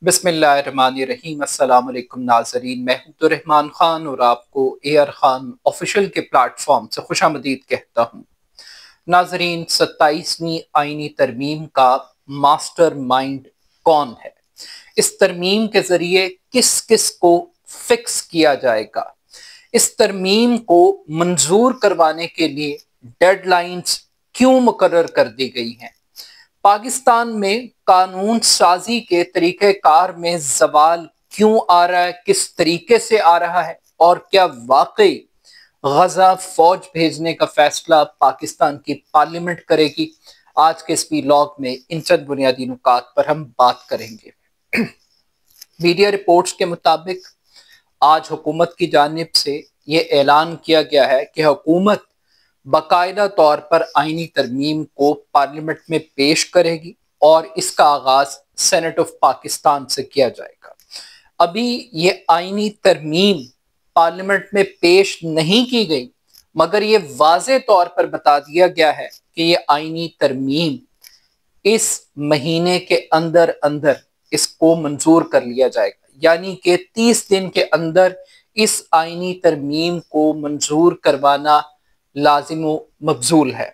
बिस्मिल्लाहिर्रहमानिर्रहीम। अस्सलाम वालेकुम नाज़रीन, मैं हूं तो रहमान खान और आपको एयर खान ऑफिशियल के प्लेटफॉर्म से खुशामदीद कहता हूं। नाज़रीन, 27वीं आईनी तरमीम का मास्टर माइंड कौन है? इस तरमीम के जरिए किस किस को फिक्स किया जाएगा? इस तरमीम को मंजूर करवाने के लिए डेडलाइंस क्यों मुकर्रर कर दी गई हैं? पाकिस्तान में कानून साजी के तरीक़ेकार में जवाल क्यों आ रहा है, किस तरीके से आ रहा है, और क्या वाकई गजा फौज भेजने का फैसला पाकिस्तान की पार्लियामेंट करेगी? आज के इस व्लॉग में इन चंद बुनियादी नुकात पर हम बात करेंगे। मीडिया रिपोर्ट्स के मुताबिक आज हुकूमत की जानिब से ये ऐलान किया गया है कि हुकूमत बाकायदा तौर पर आईनी तरमीम को पार्लियामेंट में पेश करेगी और इसका आगाज सेनेट ऑफ पाकिस्तान से किया जाएगा। अभी ये आईनी तरमीम पार्लियामेंट में पेश नहीं की गई, मगर ये वाज़े तौर पर बता दिया गया है कि ये आईनी तरमीम इस महीने के अंदर अंदर इसको मंजूर कर लिया जाएगा, यानी कि 30 दिन के अंदर इस आईनी तरमीम को मंजूर करवाना लाजिम मबजूल है।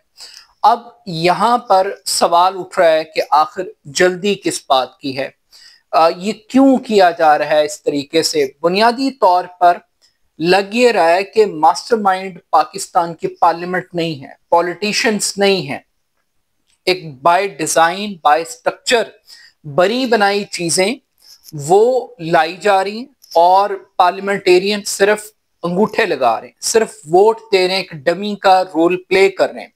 अब यहाँ पर सवाल उठ रहा है कि आखिर जल्दी किस बात की है? ये क्यों किया जा रहा है इस तरीके से? बुनियादी तौर पर लग ये रहा है कि मास्टरमाइंड पाकिस्तान की पार्लियामेंट नहीं है, पॉलिटिशियंस नहीं है। एक बाय डिजाइन, बाय स्ट्रक्चर बनी बनाई चीजें वो लाई जा रही हैं और पार्लियामेंटेरियन सिर्फ अंगूठे लगा रहे हैं, सिर्फ वोट दे रहे हैं, एक डमी का रोल प्ले कर रहे हैं।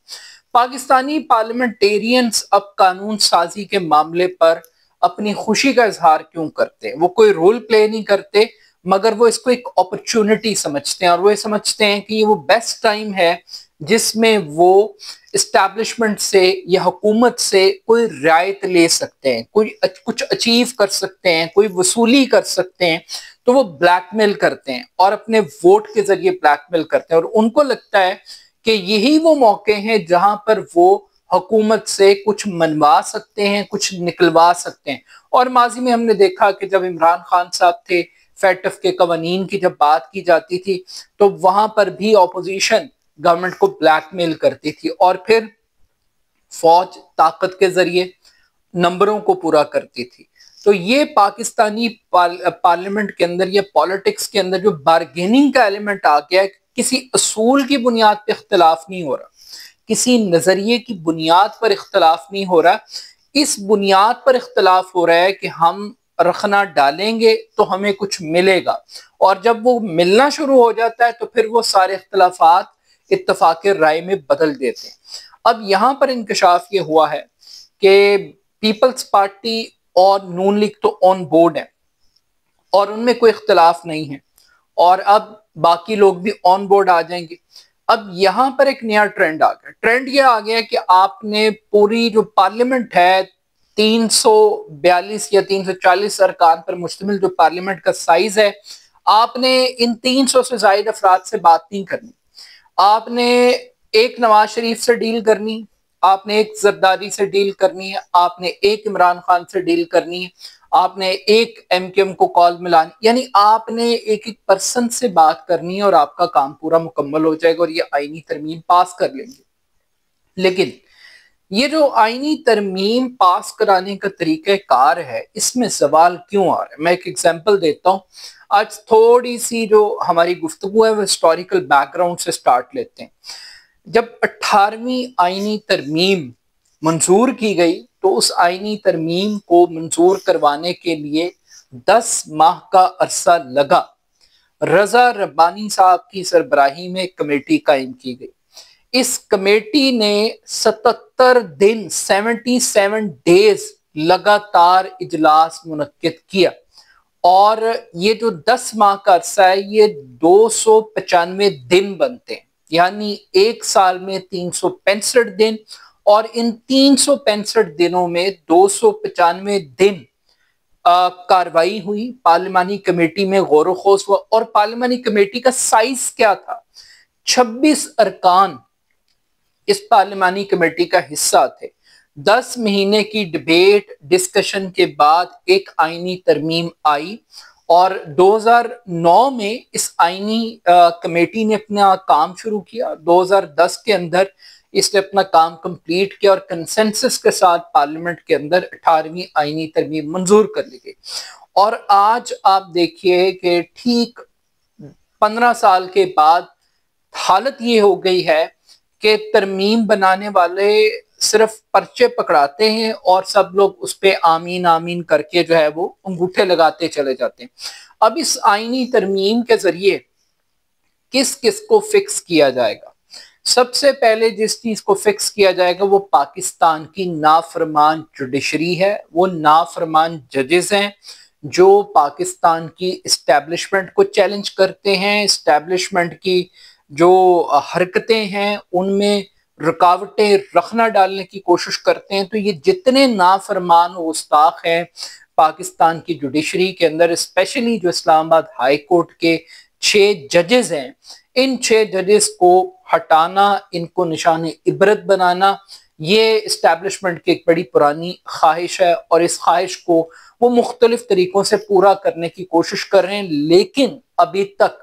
पाकिस्तानी पार्लियामेंटेरियंस अब कानून साजी के मामले पर अपनी खुशी का इजहार क्यों करते हैं? वो कोई रोल प्ले नहीं करते, मगर वो इसको एक अपॉर्चुनिटी समझते हैं और वो ये समझते हैं कि ये वो बेस्ट टाइम है जिसमें वो इस्टेब्लिशमेंट से या हुकूमत से कोई रियायत ले सकते हैं, कोई कुछ अचीव कर सकते हैं, कोई वसूली कर सकते हैं। तो वो ब्लैकमेल करते हैं और अपने वोट के जरिए ब्लैकमेल करते हैं और उनको लगता है कि यही वो मौके हैं जहां पर वो हुकूमत से कुछ मनवा सकते हैं, कुछ निकलवा सकते हैं। और माजी में हमने देखा कि जब इमरान खान साहब थे, फैटफ के कवानीन की जब बात की जाती थी तो वहां पर भी ऑपोजिशन गवर्नमेंट को ब्लैकमेल करती थी और फिर फौज ताकत के जरिए नंबरों को पूरा करती थी। तो ये पाकिस्तानी पार्लियामेंट के अंदर या पॉलिटिक्स के अंदर जो बार्गेनिंग का एलिमेंट आ गया है, किसी असूल की बुनियाद पर इख्तलाफ नहीं हो रहा, किसी नजरिए की बुनियाद पर इख्तलाफ नहीं हो रहा, इस बुनियाद पर इख्तलाफ हो रहा है कि हम रखना डालेंगे तो हमें कुछ मिलेगा, और जब वो मिलना शुरू हो जाता है तो फिर वो सारे इख्तलाफात इत्तफाक राय में बदल देते हैं। अब यहाँ पर इंकशाफ ये हुआ है कि पीपल्स पार्टी और नून लीग तो ऑन बोर्ड है और उनमें कोई इख्तलाफ नहीं है, और अब बाकी लोग भी ऑन बोर्ड आ जाएंगे। अब यहाँ पर एक नया ट्रेंड आ गया। ट्रेंड ये आ गया कि आपने पूरी जो पार्लियामेंट है, 342 या 340 अरकान पर मुश्तमिल जो पार्लियामेंट का साइज है, आपने इन 300 से ज्यादा अफराद से बात नहीं करनी। आपने एक नवाज शरीफ से डील करनी, आपने एक जरदारी से डील करनी है, आपने एक इमरान खान से डील करनी है, आपने एक एमकेएम को कॉल मिलानी, यानी आपने एक एक पर्सन से बात करनी है और आपका काम पूरा मुकम्मल हो जाएगा और ये आईनी तरमीम पास कर लेंगे। लेकिन ये जो आईनी तरमीम पास कराने का तरीका कार है, इसमें सवाल क्यों आ रहा है? मैं एक एग्जांपल देता हूँ। आज थोड़ी सी जो हमारी गुफ्तगू है वो हिस्टोरिकल बैकग्राउंड से स्टार्ट लेते हैं। जब 18वीं आईनी तरमीम मंजूर की गई तो उस आईनी तरमीम को मंजूर करवाने के लिए 10 माह का अरसा लगा। रजा रब्बानी साहब की सरबराही में कमेटी कायम की गई। इस कमेटी ने 77 दिन 77 डेज लगातार इजलास मुनक्किद किया, और ये जो 10 माह का अरसा है ये 295 दिन बनते हैं, यानी एक साल में 365 दिन, और इन 365 दिनों में 295 दिन कार्रवाई हुई, पार्लिमानी कमेटी में गौर खोज हुआ। और पार्लिमानी कमेटी का साइज क्या था? 26 अरकान इस पार्लिमानी कमेटी का हिस्सा थे। 10 महीने की डिबेट डिस्कशन के बाद एक आईनी तरमीम आई और 2009 में इस आईनी कमेटी ने अपना काम शुरू किया। 2010 के अंदर इसने अपना काम कंप्लीट किया और कंसेंसस के साथ पार्लियामेंट के अंदर 18वीं आईनी तरमीम मंजूर कर ली गई। और आज आप देखिए कि ठीक 15 साल के बाद हालत ये हो गई है कि तरमीम बनाने वाले सिर्फ पर्चे पकड़ाते हैं और सब लोग उस पे आमीन आमीन करके जो है वो अंगूठे लगाते चले जाते हैं। अब इस आईनी तरमीम के जरिए किस किस को फिक्स किया जाएगा? सबसे पहले जिस चीज को फिक्स किया जाएगा वो पाकिस्तान की नाफरमान जुडिशरी है, वो नाफरमान जजेस हैं जो पाकिस्तान की इस्टेब्लिशमेंट को चैलेंज करते हैं, इस्टेब्लिशमेंट की जो हरकतें हैं उनमें रुकावटें रखना डालने की कोशिश करते हैं। तो ये जितने नाफरमान गुस्ताख हैं पाकिस्तान की जुडिशरी के अंदर, स्पेशली जो इस्लामाबाद हाई कोर्ट के 6 जजेस हैं, इन 6 जजेस को हटाना, इनको निशाने इबरत बनाना, ये इस्टेब्लिशमेंट की एक बड़ी पुरानी ख्वाहिश है और इस ख्वाहिश को वो मुख्तलिफ तरीकों से पूरा करने की कोशिश कर रहे हैं, लेकिन अभी तक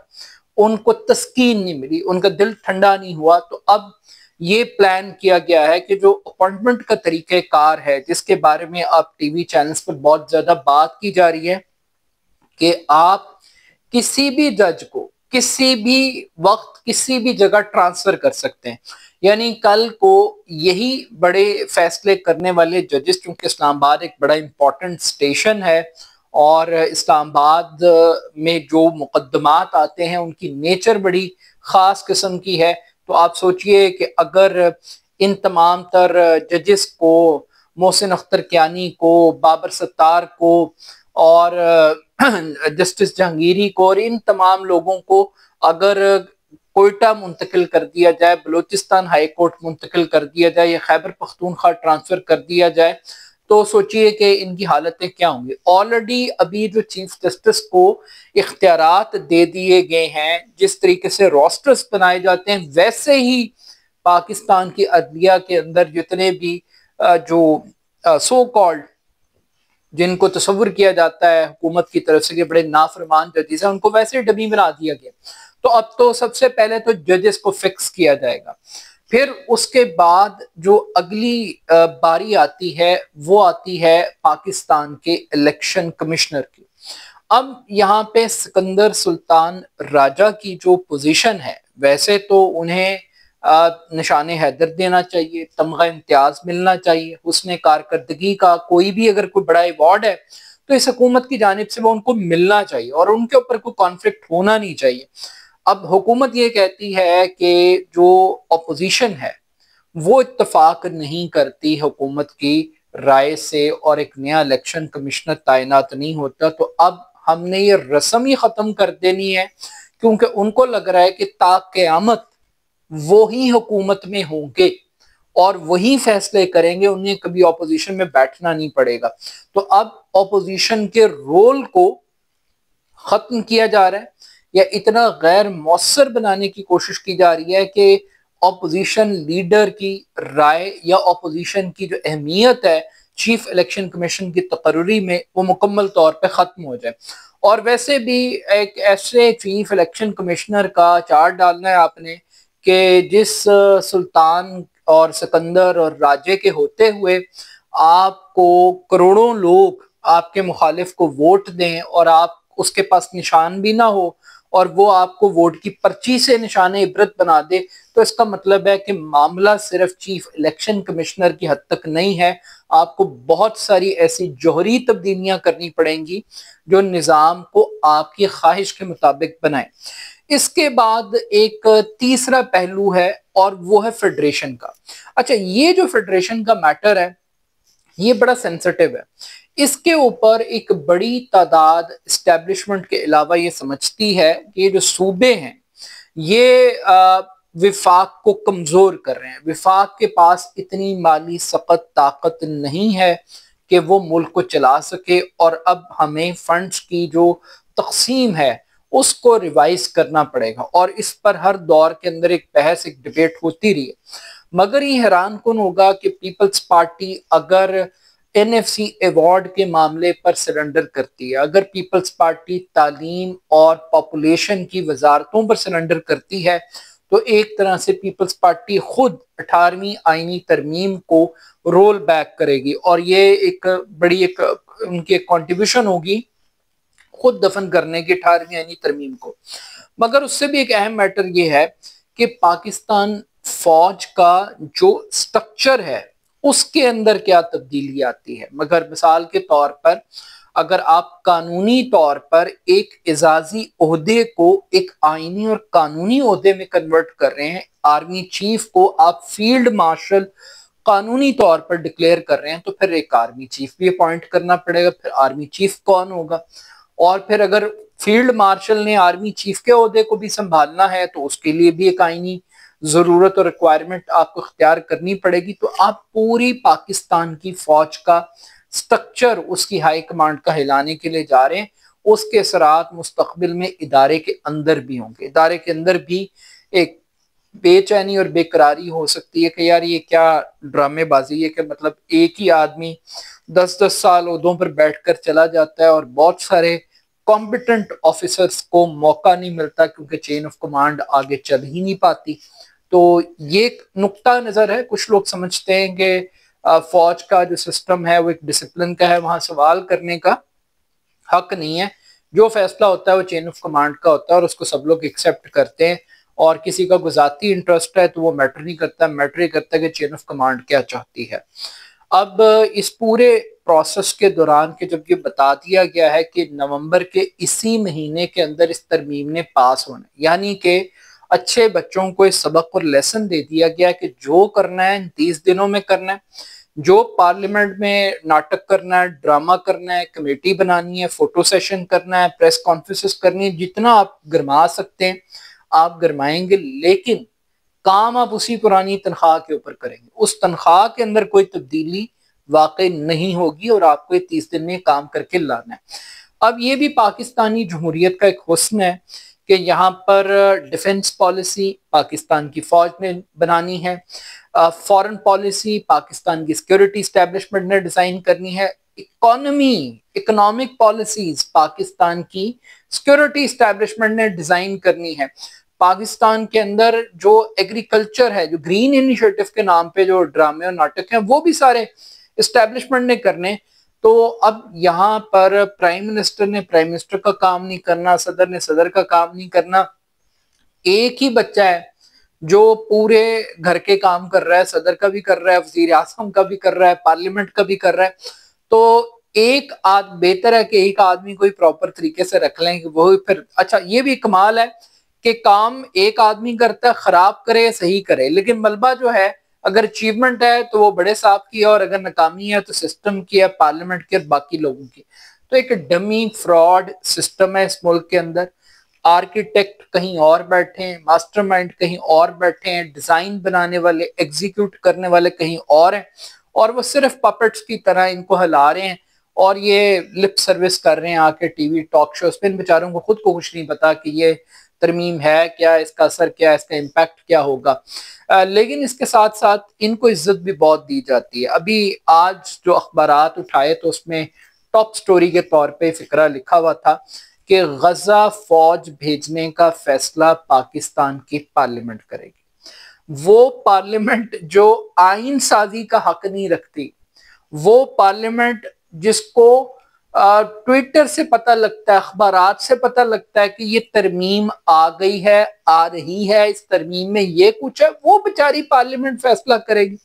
उनको तस्कीन नहीं मिली, उनका दिल ठंडा नहीं हुआ। तो अब ये प्लान किया गया है कि जो अपॉइंटमेंट का तरीक़ेकार है, जिसके बारे में अब टीवी चैनल्स पर बहुत ज्यादा बात की जा रही है कि आप किसी भी जज को किसी भी वक्त किसी भी जगह ट्रांसफर कर सकते हैं। यानी कल को यही बड़े फैसले करने वाले जजेस, क्योंकि इस्लामाबाद एक बड़ा इंपॉर्टेंट स्टेशन है और इस्लामाबाद में जो मुकदमात आते हैं उनकी नेचर बड़ी ख़ास किस्म की है। तो आप सोचिए कि अगर इन तमाम तर जजेस को, मोहसिन अख्तर कियानी को, बाबर सत्तार को और जस्टिस जहांगीरी को और इन तमाम लोगों को अगर कोयटा मुंतकिल कर दिया जाए, बलूचिस्तान हाई कोर्ट मुंतकिल कर दिया जाए या खैबर पख्तूनख्वा ट्रांसफर कर दिया जाए, तो सोचिए कि इनकी हालतें क्या होंगी। ऑलरेडी अभी जो चीफ जस्टिस को इख्तियारात दे दिए गए हैं, जिस तरीके से रोस्टर्स बनाए जाते हैं, वैसे ही पाकिस्तान की अदलिया के अंदर जितने भी जो सो कॉल्ड, जिनको तस्वुर किया जाता है हुकूमत की तरफ से कि बड़े नाफरमान जजेस हैं, उनको वैसे डमी बना दिया गया। तो अब तो सबसे पहले तो जजेस को फिक्स किया जाएगा, फिर उसके बाद जो अगली बारी आती है वो आती है पाकिस्तान के इलेक्शन कमिश्नर की। अब यहाँ पे सिकंदर सुल्तान राजा की जो पोजीशन है, वैसे तो उन्हें निशाने हैदर देना चाहिए, तमगा इम्तियाज मिलना चाहिए, उसने कारकर्दगी का कोई भी अगर कोई बड़ा अवार्ड है तो इस हुकूमत की जानिब से वो उनको मिलना चाहिए और उनके ऊपर कोई कॉन्फ्लिक्ट होना नहीं चाहिए। अब हुकूमत ये कहती है कि जो अपोजिशन है वो इत्तफाक नहीं करती हुकूमत की राय से और एक नया इलेक्शन कमिश्नर तैनात नहीं होता, तो अब हमने ये रस्म ही खत्म कर देनी है, क्योंकि उनको लग रहा है कि ता क़यामत वो ही हुकूमत में होंगे और वही फैसले करेंगे, उन्हें कभी ऑपोजिशन में बैठना नहीं पड़ेगा। तो अब ऑपोजिशन के रोल को खत्म किया जा रहा है या इतना गैर मौसर बनाने की कोशिश की जा रही है कि ऑपोजिशन लीडर की राय या ऑपोजिशन की जो अहमियत है चीफ इलेक्शन कमीशन की तकर्री में वो मुकम्मल तौर पे ख़त्म हो जाए। और वैसे भी एक ऐसे चीफ इलेक्शन कमिश्नर का चार्ट डालना है आपने कि जिस सुल्तान और सिकंदर और राजे के होते हुए आपको करोड़ों लोग आपके मुखालिफ को वोट दें और आप उसके पास निशान भी ना हो और वो आपको वोट की पर्ची से निशाने इबरत बना दे, तो इसका मतलब है कि मामला सिर्फ चीफ इलेक्शन कमिश्नर की हद तक नहीं है। आपको बहुत सारी ऐसी जौहरी तब्दीलियां करनी पड़ेंगी जो निज़ाम को आपकी ख्वाहिश के मुताबिक बनाए। इसके बाद एक तीसरा पहलू है और वो है फेडरेशन का। अच्छा, ये जो फेडरेशन का मैटर है ये बड़ा सेंसिटिव है। इसके ऊपर एक बड़ी तादाद एस्टेब्लिशमेंट के अलावा ये समझती है कि ये जो सूबे हैं ये विफाक को कमजोर कर रहे हैं। विफाक के पास इतनी माली सख्त ताकत नहीं है कि वो मुल्क को चला सके और अब हमें फंड्स की जो तकसीम है उसको रिवाइज करना पड़ेगा और इस पर हर दौर के अंदर एक बहस, एक डिबेट होती रही है। मगर ये हैरान कुन होगा कि पीपल्स पार्टी अगर एनएफसी अवार्ड के मामले पर सरेंडर करती है, अगर पीपल्स पार्टी तालीम और पॉपुलेशन की वजारतों पर सरेंडर करती है, तो एक तरह से पीपल्स पार्टी खुद 18वीं आईनी तरमीम को रोल बैक करेगी और ये एक बड़ी एक उनकी कंट्रीब्यूशन होगी खुद दफन करने की 18वीं आईनी तरमीम को। मगर उससे भी एक अहम मैटर ये है कि पाकिस्तान फौज का जो स्ट्रक्चर है उसके अंदर क्या तब्दीली आती है। मगर मिसाल के तौर पर अगर आप कानूनी तौर पर एक एजाजी ओहदे को एक आईनी और कानूनी ओहदे में कन्वर्ट कर रहे हैं, आर्मी चीफ को आप फील्ड मार्शल कानूनी तौर पर डिक्लेयर कर रहे हैं, तो फिर एक आर्मी चीफ भी अपॉइंट करना पड़ेगा। फिर आर्मी चीफ कौन होगा? और फिर अगर फील्ड मार्शल ने आर्मी चीफ के ओहदे को भी संभालना है तो उसके लिए भी एक आईनी जरूरत और रिक्वायरमेंट आपको इख्तियार करनी पड़ेगी। तो आप पूरी पाकिस्तान की फौज का स्ट्रक्चर उसकी हाई कमांड का हिलाने के लिए जा रहे हैं। उसके असरात मुस्तकबिल में इदारे के अंदर भी होंगे। इदारे के अंदर भी एक बेचैनी और बेकरारी हो सकती है कि यार ये क्या ड्रामेबाजी है कि मतलब एक ही आदमी 10-10 साल ओहदों पर बैठकर चला जाता है और बहुत सारे कॉम्पिटेंट ऑफिसर्स को मौका नहीं मिलता क्योंकि चेन ऑफ कमांड आगे चल ही नहीं पाती। तो ये एक नुक्ता नजर है। कुछ लोग समझते हैं कि फौज का जो सिस्टम है वो एक डिसिप्लिन का है, वहां सवाल करने का हक नहीं है। जो फैसला होता है वो चेन ऑफ कमांड का होता है और उसको सब लोग एक्सेप्ट करते हैं और किसी का गुजाती इंटरेस्ट है तो वो मैटर नहीं करता, मैटर ही करता है कि चेन ऑफ कमांड क्या चाहती है। अब इस पूरे प्रोसेस के दौरान के जब ये बता दिया गया है कि नवंबर के इसी महीने के अंदर इस तरमीम ने पास होना, यानी कि अच्छे बच्चों को इस सबक और लेसन दे दिया गया कि जो करना है 30 दिनों में करना है। जो पार्लियामेंट में नाटक करना है, ड्रामा करना है, कमेटी बनानी है, फोटो सेशन करना है, प्रेस कॉन्फ्रेंसेस करनी है, जितना आप गरमा सकते हैं आप गरमाएंगे, लेकिन काम आप उसी पुरानी तनख्वाह के ऊपर करेंगे। उस तनख्वाह के अंदर कोई तब्दीली वाकई नहीं होगी और आपको 30 दिन में काम करके लाना है। अब ये भी पाकिस्तानी जमहूरियत का एक हुस्न है कि यहाँ पर डिफेंस पॉलिसी पाकिस्तान की फौज ने बनानी है, फॉरेन पॉलिसी पाकिस्तान की सिक्योरिटी इस्टेब्लिशमेंट ने डिजाइन करनी है, इकोनॉमिक पॉलिसीज पाकिस्तान की सिक्योरिटी इस्टेब्लिशमेंट ने डिजाइन करनी है। पाकिस्तान के अंदर जो एग्रीकल्चर है, जो ग्रीन इनिशिएटिव के नाम पे जो ड्रामे और नाटक हैं, वो भी सारे इस्टेब्लिशमेंट ने करने। तो अब यहाँ पर प्राइम मिनिस्टर ने प्राइम मिनिस्टर का काम नहीं करना, सदर ने सदर का काम नहीं करना। एक ही बच्चा है जो पूरे घर के काम कर रहा है, सदर का भी कर रहा है, वजीर आजम का भी कर रहा है, पार्लियामेंट का भी कर रहा है। तो एक बेहतर है कि एक आदमी कोई प्रॉपर तरीके से रख लें कि वो फिर अच्छा। ये भी कमाल है कि काम एक आदमी करता है, खराब करे सही करे, लेकिन मलबा जो है अगर अचीवमेंट है तो वो बड़े साहब की है और अगर नाकामी है तो सिस्टम की है, पार्लियामेंट की और बाकी लोगों की। तो एक डमी फ्रॉड सिस्टम है इस मुल्क के अंदर। आर्किटेक्ट कहीं और बैठे हैं, मास्टरमाइंड कहीं और बैठे हैं, डिजाइन बनाने वाले एग्जीक्यूट करने वाले कहीं और हैं और वो सिर्फ पपेट्स की तरह इनको हिला रहे हैं और ये लिप सर्विस कर रहे हैं आके टीवी टॉक शोज पे। इन बेचारों को खुद को कुछ नहीं पता कि ये तरमीम है क्या, इसका असर क्या है, इसका इम्पैक्ट क्या होगा। लेकिन इसके साथ साथ इनको इज्जत भी बहुत दी जाती है। अभी आज जो अखबारात उठाए तो उसमें टॉप स्टोरी के तौर पे फिक्रा लिखा हुआ था कि गजा फौज भेजने का फैसला पाकिस्तान की पार्लियामेंट करेगी। वो पार्लियामेंट जो आइन साजी का हक नहीं रखती, वो पार्लियामेंट जिसको ट्विटर से पता लगता है, अखबारात से पता लगता है कि ये तरमीम आ गई है, आ रही है, इस तरमीम में ये कुछ है, वो बेचारी पार्लियामेंट फैसला करेगी।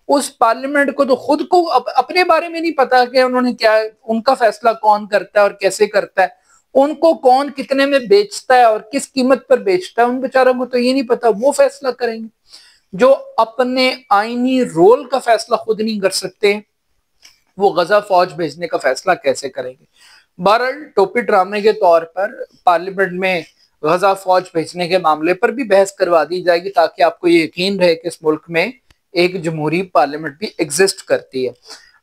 उस पार्लियामेंट को तो खुद को अपने बारे में नहीं पता कि उन्होंने क्या, उनका फैसला कौन करता है और कैसे करता है, उनको कौन कितने में बेचता है और किस कीमत पर बेचता है, उन बेचारों को तो ये नहीं पता। वो फैसला करेंगे जो अपने आईनी रोल का फैसला खुद नहीं कर सकते, वो गजा फौज भेजने का फैसला कैसे करेंगे। बहरहाल टोपी ड्रामे के तौर पर पार्लियामेंट में गजा फौज भेजने के मामले पर भी बहस करवा दी जाएगी ताकि आपको ये यकीन रहे कि इस मुल्क में एक जमहूरी पार्लियामेंट भी एग्जिस्ट करती है।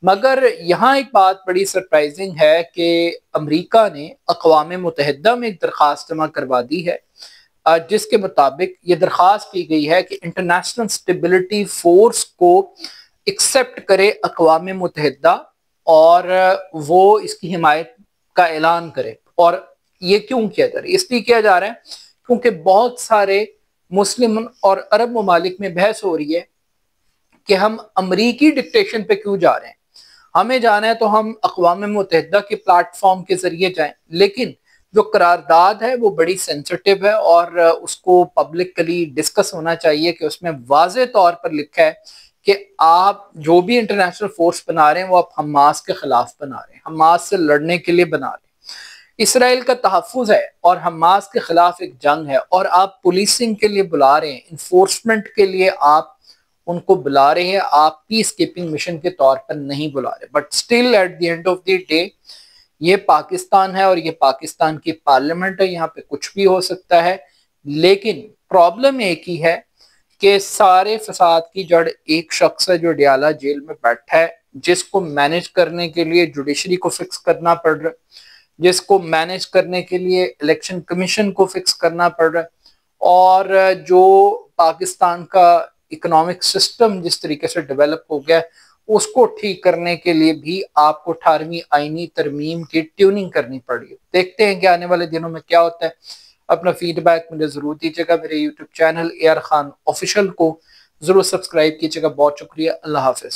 मगर यहाँ एक बात बड़ी सरप्राइजिंग है कि अमेरिका ने अक़वाम मुत्तहिदा में एक दरख्वास्त जमा करवा दी है जिसके मुताबिक ये दरख्वास्त की गई है कि इंटरनेशनल स्टेबिलिटी फोर्स को एक्सेप्ट करे अक़वाम मुत्तहिदा और वो इसकी हिमायत का ऐलान करे। और ये क्यों किया जा रहा है? इसलिए किया जा रहा है क्योंकि बहुत सारे मुस्लिम और अरब ममालिक में बहस हो रही है कि हम अमरीकी डिक्टेशन पे क्यों जा रहे हैं। हमें जाना है तो हम अक़वाम मुत्तहिदा के प्लेटफॉर्म के जरिए जाएं, लेकिन जो करारदाद है वो बड़ी सेंसिटिव है और उसको पब्लिकली डिस्कस होना चाहिए कि उसमें वाज़े तौर पर लिखा है कि आप जो भी इंटरनेशनल फोर्स बना रहे हैं वो आप हमास के खिलाफ बना रहे हैं, हमास से लड़ने के लिए बना रहे हैं। इसराइल का तहफ़्फ़ुज़ है और हमास के खिलाफ एक जंग है, और आप पुलिसिंग के लिए बुला रहे हैं, इन्फोर्समेंट के लिए आप उनको बुला रहे हैं, आप पीस कीपिंग मिशन के तौर पर नहीं बुला रहे। But still at the end of the day ये पाकिस्तान है और ये पाकिस्तान की पार्लियामेंट है, यहाँ पे कुछ भी हो सकता है। लेकिन प्रॉब्लम एक ही है कि सारे फसाद की जड़ एक शख्स है जो डियाला जेल में बैठा है, जिसको मैनेज करने के लिए जुडिशरी को फिक्स करना पड़ रहा है, जिसको मैनेज करने के लिए इलेक्शन कमीशन को फिक्स करना पड़ रहा है, और जो पाकिस्तान का इकोनॉमिक सिस्टम जिस तरीके से डेवलप हो गया है उसको ठीक करने के लिए भी आपको 18वीं आईनी तरमीम की ट्यूनिंग करनी पड़ी। देखते हैं कि आने वाले दिनों में क्या होता है। अपना फीडबैक मुझे जरूर दीजिएगा। मेरे YouTube channel AR Khan official को जरूर सब्सक्राइब कीजिएगा। बहुत शुक्रिया। अल्लाह हाफिज।